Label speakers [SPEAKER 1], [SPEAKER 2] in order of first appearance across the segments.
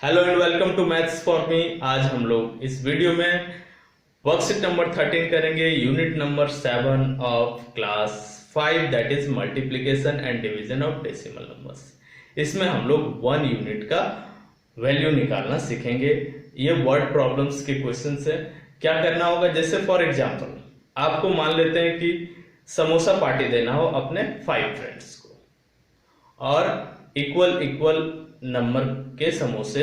[SPEAKER 1] Hello and welcome to maths for me. आज हम लोग इस वीडियो में वर्कशीट नंबर 13 करेंगे, unit number 7 of class 5 that is multiplication and division of decimal numbers. इसमें हम लोग 1 यूनिट का वैल्यू निकालना सीखेंगे। ये वर्ड प्रॉब्लम्स के क्वेश्चंस है। क्या करना होगा, जैसे फॉर एग्जांपल आपको मान लेते हैं कि समोसा पार्टी देना हो अपने 5 फ्रेंड्स को और इक्वल नंबर के समोसे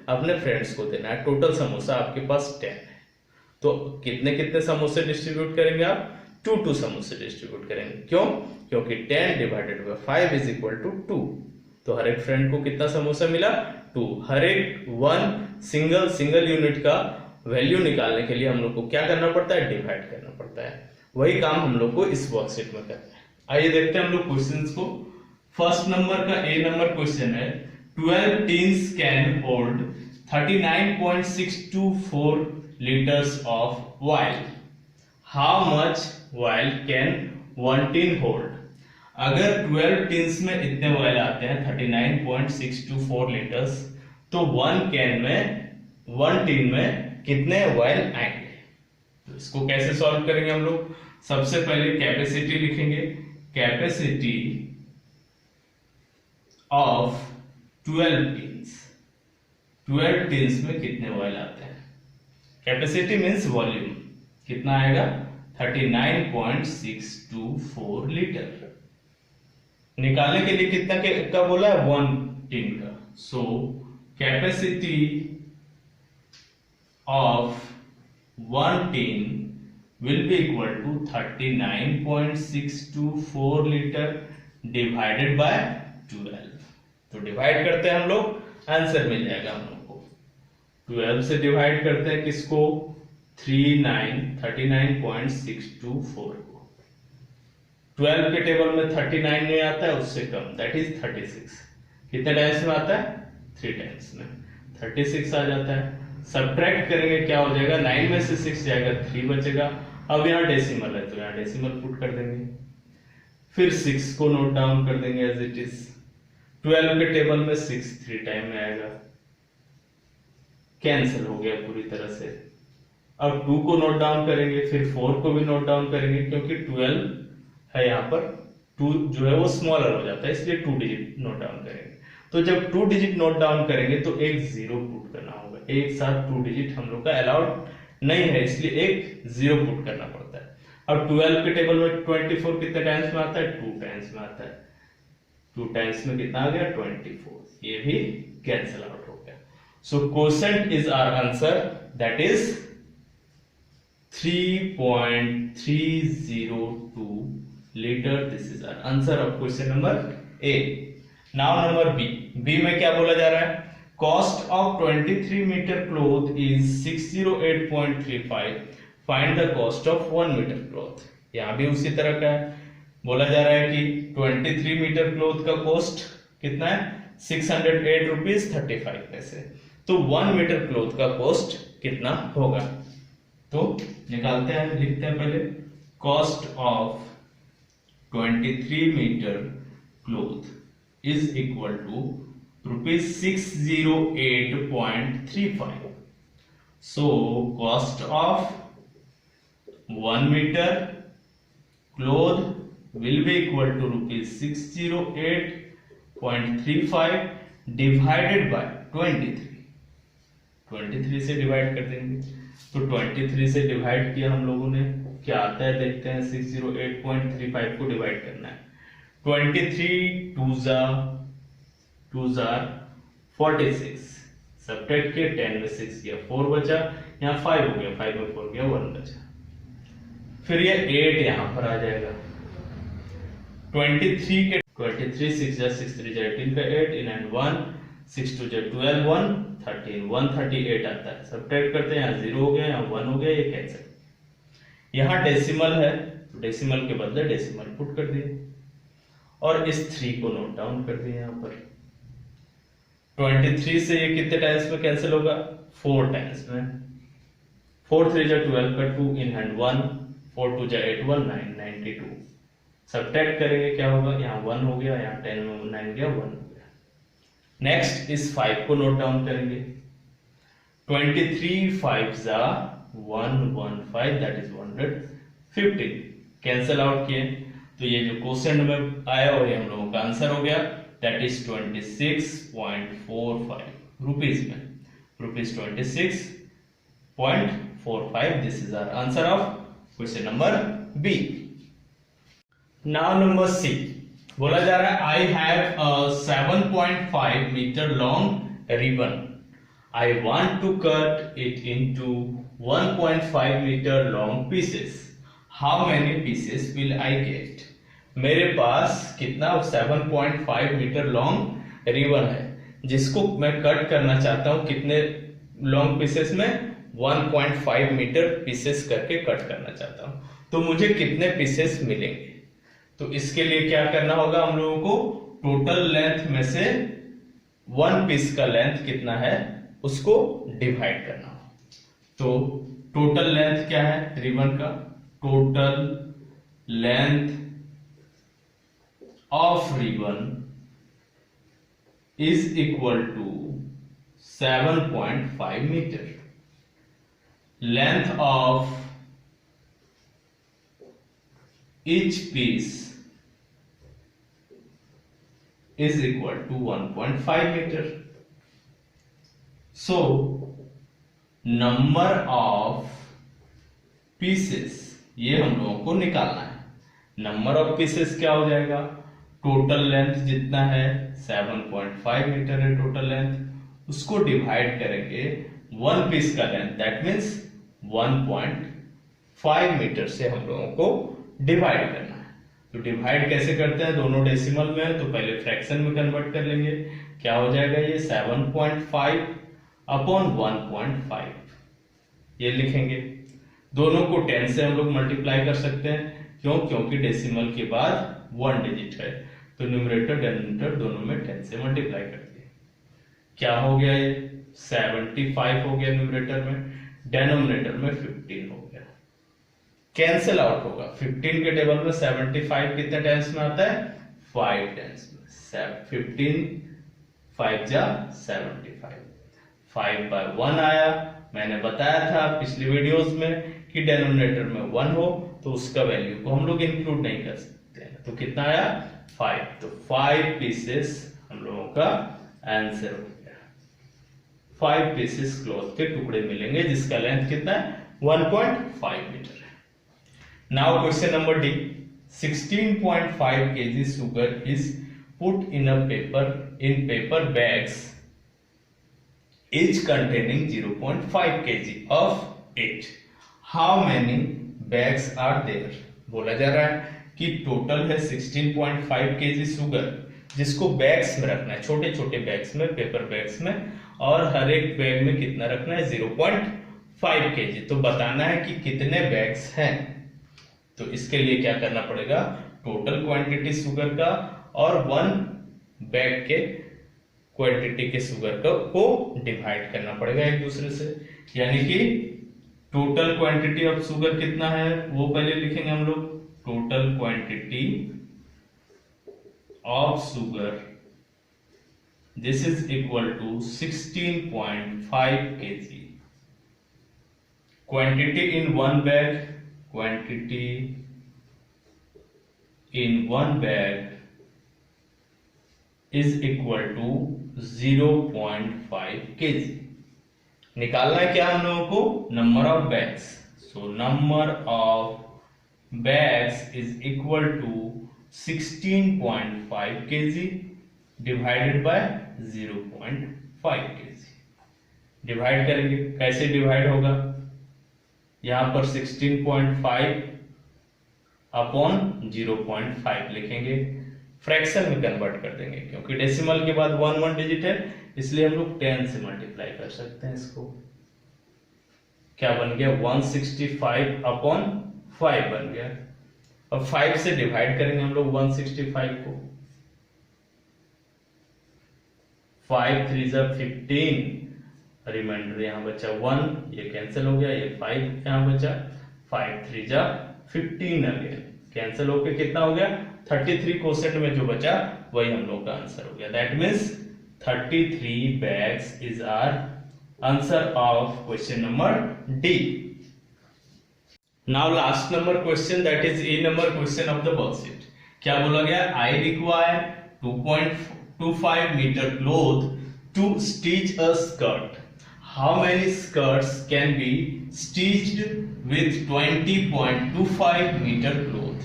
[SPEAKER 1] अपने फ्रेंड्स को देना है। टोटल समोसा आपके पास 10 है, तो कितने कितने समोसे डिस्ट्रीब्यूट करेंगे आप? 2 समोसे डिस्ट्रीब्यूट करेंगे। क्यों? क्योंकि 10 divided by 5 is equal to 2। तो हर एक फ्रेंड को कितना समोसा मिला? 2। हर एक सिंगल यूनिट का वैल्यू निकालने के लिए हम लोग को क्या करना पड़ता है? डिवाइड करना पड़ता है। वही काम हम लोग को इस वर्कशीट में करना है। आइए देखते हैं हम लोग क्वेश्चंस को। फर्स्ट नंबर का ए नंबर क्वेश्चन है, 12 teens can hold 39.624 liters of oil. How much oil can 1 tin hold? अगर 12 टीन्स में इतने ऑयल आते हैं 39.624 लीटर्स, तो 1 टीन में कितने ऑयल आएंगे? तो इसको कैसे सॉल्व करेंगे हम लोग? सबसे पहले कैपेसिटी लिखेंगे। कैपेसिटी ऑफ 12 टीन्स, 12 टीन्स में कितने ऑयल आते हैं? कैपेसिटी मींस वॉल्यूम, कितना आएगा? 39.624 लीटर। निकालने के लिए कितना का बोला है? 1 टीन का। So capacity of 1 tin will be equal to 39.624 litre divided by 12। तो डिवाइड करते हैं हम लोग, आंसर मिल जाएगा हम लोग को। 12 से डिवाइड करते हैं किसको? 39.624 को। 12 के टेबल में 39 नहीं आता है, उससे कम, दैट इज 36। कितने टाइम्स में आता है? 3 टाइम्स में 36 आ जाता है। सब्ट्रैक्ट करेंगे, क्या हो जाएगा? 9 में से 6 जाएगा, 3 बचेगा। अब यहाँ डेसिमल है तो यहाँ डेसिमल पुट कर देंगे, फिर 6 को नोट डाउन कर देंगे एज इट इज। 12 के टेबल में 6 3 टाइम में आएगा, कैंसिल हो गया पूरी तरह से। अब 2 को नोट डाउन करेंगे, फिर 4 को भी नोट डाउन करेंगे, क्योंकि 12 है यहाँ पर, 2 जो है वो स्मॉलर हो जाता है, इसलिए 2 डिजिट नोट डाउन करेंगे। तो जब 2 डिजिट नोट डाउन करेंगे तो एक 0 पुट करना होगा। एक साथ 2 डिजिट हम लोग का अलाउड नहीं है, इसलिए एक 0 पुट करना पड़ता है। अब 12 के टेबल में 24 कितने टाइम्स में आता है? 2 टाइम्स में आता है। 2 टाइम्स में कितना आ गया? 24। ये भी कैंसिल आउट हो गया। So quotient is our answer, that is 3.302 litre. This is our answer of question number A. Now number B में क्या बोला जा रहा है? Cost of 23 metre cloth is 608.35। Find the cost of 1 metre cloth. यहां भी उसी तरह का है, बोला जा रहा है कि 23 मीटर क्लॉथ का कॉस्ट कितना है? 608 रुपीज 35 पैसे। तो 1 मीटर क्लॉथ का कॉस्ट कितना होगा? तो निकालते हैं, लिखते हैं पहले। Cost of 23 metre cloth is equal to rupees 608.35। So cost of 1 metre cloth will be equal to rupees 608.35 divided by 23। 23 से डिवाइड कर देंगे, तो 23 से डिवाइड किया हम लोगों ने, क्या आता है देखते हैं। 608.35 को डिवाइड करना है। 23 2 जार 46, सब्ट्रैक्ट किया, 10 में 6 किया, 4 बचा, यहाँ 5 हो गया, 5 में 4 गया, 1 बचा। फिर ये 8 यहाँ पर आ जाएगा। 23 के 23 6 जा 6 3 जा 18 का 8 इन एंड 1 6 2 जा 12 1 13 138 आता है। सब्ट्रैक्ट करते हैं, यहाँ 0 हो गया, यहाँ 1 हो गया, ये कैंसिल। यहाँ डेसिमल है तो डेसिमल के बदले डेसिमल पुट कर दिए और इस 3 को नोट डाउन कर दिए यहाँ पर। 23 से ये कितने टाइम्स में कैंसिल होगा? 4 टाइम्स में। 4 3 जा 12 का 2 इन हैंड 1 4 2 जा 8 1 9 92। सब्ट्रैक्ट करेंगे, क्या होगा? यहाँ 1 हो गया, यहाँ 10 में 9 गया, 1 हो गया। नेक्स्ट इस 5 को नोट डाउन करेंगे। 23 5 जा 115 दैट इज 115। कैंसल आउट किए तो ये जो क्वेश्चन में आया वही हम लोगों का आंसर हो गया, दैट इज 26.45 रुपीज में, rupees 26.45। This is our answer of question number B. Now number C बोला जा रहा है I have a 7.5 metre long ribbon, I want to cut it into 1.5 metre long pieces, how many pieces will I get. मेरे पास कितना 7.5 metre long ribbon है जिसको मैं कट करना चाहता हूं, कितने लॉन्ग पीसेस में, 1.5 मीटर पीसेस करके कट करना चाहता हूं, तो मुझे कितने पीसेस मिलेंगे। तो इसके लिए क्या करना होगा, हम लोगों को टोटल लेंथ में से 1 पीस का लेंथ कितना है उसको डिवाइड करना होगा। तो टोटल लेंथ क्या है रिबन का, total length of ribbon is equal to 7.5 metre, length of each piece is equal to 1.5 meter. So number of pieces ये हम लोगों को निकालना है। नंबर ऑफ पीसेस क्या हो जाएगा, टोटल लेंथ जितना है 7.5 मीटर है टोटल लेंथ, उसको डिवाइड करेंगे 1 पीस का लेंथ, दैट मीन्स 1.5 मीटर से हम लोगों को डिवाइड करना है। तो डिवाइड कैसे करते हैं, दोनों डेसिमल में है तो पहले फ्रैक्शन में कन्वर्ट कर लेंगे। क्या हो जाएगा ये 7.5 अपॉन 1.5 ये लिखेंगे। दोनों को 10 से हम लोग मल्टीप्लाई कर सकते हैं, क्यों, क्योंकि डेसिमल के बाद 1 डिजिट है, तो न्यूमरेटर डिनोमिनेटर दोनों में 10 से मल्टीप्लाई कर दिए। क्या हो गया ये 75 हो गया न्यूमरेटर में, डिनोमिनेटर में 15 हो गया। कैंसिल आउट होगा, 15 के टेबल में 75 कितने टाइम्स में आता है, 5 टाइम्स में, 15 5 जा 75, 5 by 1 आया। मैंने बताया था पिछली वीडियोस में कि डिनोमिनेटर में 1 हो तो उसका वैल्यू को हम लोग इंक्लूड नहीं कर सकते हैं, तो कितना आया 5, तो 5 पीसेस हम लोगों का आंसर हो गया। 5 पीसेस क्लॉथ के टुकड़े मिलेंगे जिसका लेंथ कितना है 1.5 मीटर है। Now question number D, 16.5 kg sugar is put in paper bags, each containing 0.5 kg of it. How many bags are there? बोला जा रहा है कि टोटल है 16.5 kg सुगर जिसको बैग्स में रखना है, छोटे छोटे बैग्स में, पेपर बैग्स में, और हर एक बैग में कितना रखना है 0.5 kg। तो बताना है कि कितने बैग्स हैं। तो इसके लिए क्या करना पड़ेगा, टोटल क्वांटिटी शुगर का और 1 बैग के क्वांटिटी के शुगर को डिवाइड करना पड़ेगा एक दूसरे से। यानी कि टोटल क्वांटिटी ऑफ शुगर कितना है वो पहले लिखेंगे हम लोग, total quantity of sugar this is equal to 16.5 kg, quantity in 1 bag, quantity in 1 bag is equal to 0.5 kg। निकालना है क्या हम लोगों को, number of bags. So number of bags is equal to 16.5 kg divided by 0.5 kg। Divide करेंगे, कैसे divide होगा, यहां पर 16.5 अपॉन 0.5 लिखेंगे, फ्रैक्शन में कन्वर्ट कर देंगे क्योंकि डेसिमल के बाद 1 डिजिट है इसलिए हम लोग 10 से मल्टीप्लाई कर सकते हैं इसको। क्या बन गया 165 अपॉन 5 बन गया। अब 5 से डिवाइड करेंगे हम लोग 165 को, 5 3 जा 15, रिमाइंडर यहां बचा 1, ये कैंसिल हो गया, ये 5 यहां बचा, 5 3 जा 15 अगेन कैंसिल होके कितना हो गया 33। क्वोशेंट में जो बचा वही हम लोग का आंसर हो गया। That means 33 bags is our answer of question number D. Now last number question, that is A number question of the worksheet. क्या बोला गया? I require 2.25 meter cloth to stitch a skirt. How many skirts can be stitched with 20.25 meter cloth?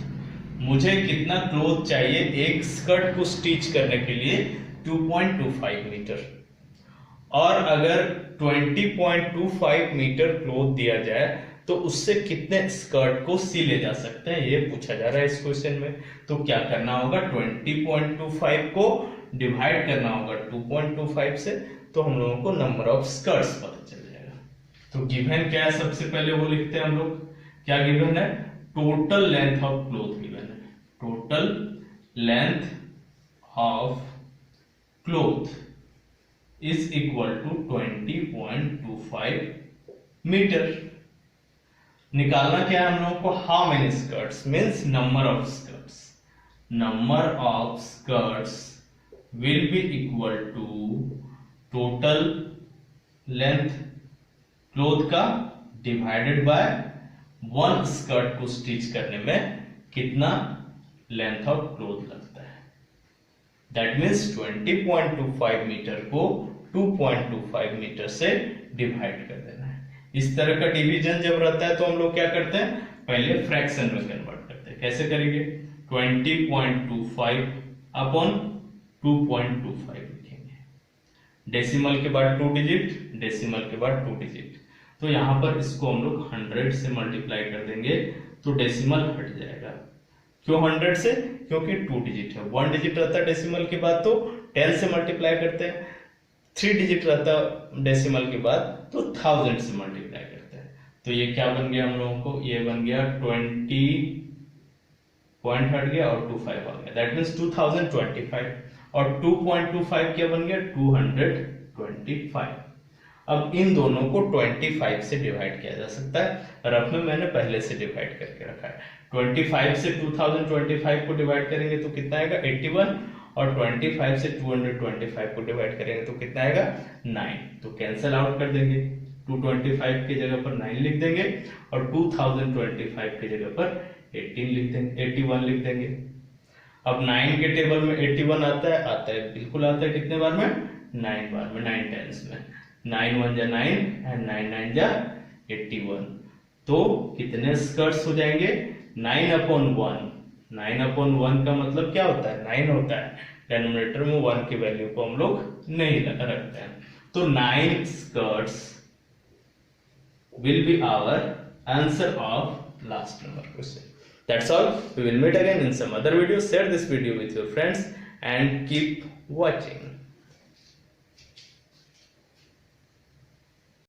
[SPEAKER 1] मुझे कितना cloth चाहिए एक skirt को stitch करने के लिए 2.25 मीटर, और अगर 20.25 मीटर क्लोथ दिया जाए तो उससे कितने स्कर्ट को सिले जा सकते हैं, ये पूछा जा रहा है इस क्वेश्चन में। तो क्या करना होगा? 20.25 को डिवाइड करना होगा 2.25 से, तो हम लोगों को नंबर ऑफ स्कर्ट्स पता चल जाएगा। तो गिवन क्या है? सबसे पहले वो लिखते हैं हम लोग। क्या गिवन है? Total length of cloth given है। Total length of cloth is equal to 20.25 metre. निकालना क्या है हम लोगों को? How many skirts means number of skirts. Number of skirts will be equal to total length cloth का divided by one skirt को stitch करने में कितना लेंथ ऑफ क्लोथ लगता है। दैट मीन्स 20.25 मीटर को 2.25 मीटर से डिवाइड कर देना है। इस तरह का डिवीजन जब रहता है तो हम लोग क्या करते हैं? पहले फ्रैक्शन में कन्वर्ट करते हैं। कैसे करेंगे? 20.25 अपॉन 2.25 लिखेंगे। डेसिमल के बाद 2 डिजिट, डेसिमल के बाद 2 डिजिट। तो यहां पर इसको हम लोग 100 से मल्टीप्लाई कर देंगे तो डेसिमल हट जाएगा। क्यों 100 से? क्योंकि 2 डिजिट है। 1 डिजिट रहता है डेसिमल के बाद तो 10 से मल्टीप्लाई करते हैं। 3 डिजिट रहता डेसिमल के बाद तो 1000 से मल्टीप्लाई करते हैं। तो ये क्या बन गया हम लोगों को? ये बन गया 20 पॉइंट हट गया और 25 आ गया। That means 2025। और 2.25 क्या बन गया? 225। अब इन दोनों को 25 से डिवाइड किया जा सकता है। रफ में मैंने पहले से डिवाइड करके रखा है। 25 से 2025 को डिवाइड करेंगे तो कितना आएगा? 81। और 25 से 225 को डिवाइड करेंगे तो कितना आएगा? 9। तो कैंसल आउट कर देंगे। 225 की जगह पर 9 लिख देंगे और 2025 की जगह पर 18 लिख देंगे, 81 लिख देंगे। अब 9 के टेबल में 81 आता है, बिल्कुल आता है। कितने बार में? 9 बार में, 9 टाइम्स में। 9 1 जा 9 एंड 9 9 जा 81। तो कितने स्कर्ट्स हो जाएंगे? 9/1। 9/1 का मतलब क्या होता है? 9 होता है। डिनोमिनेटर में 1 की वैल्यू को हम लोग नहीं रखते हैं। तो 9 skirts will be our answer of last number question. That's all. We will meet again in some other video. Share this video with your friends and keep watching.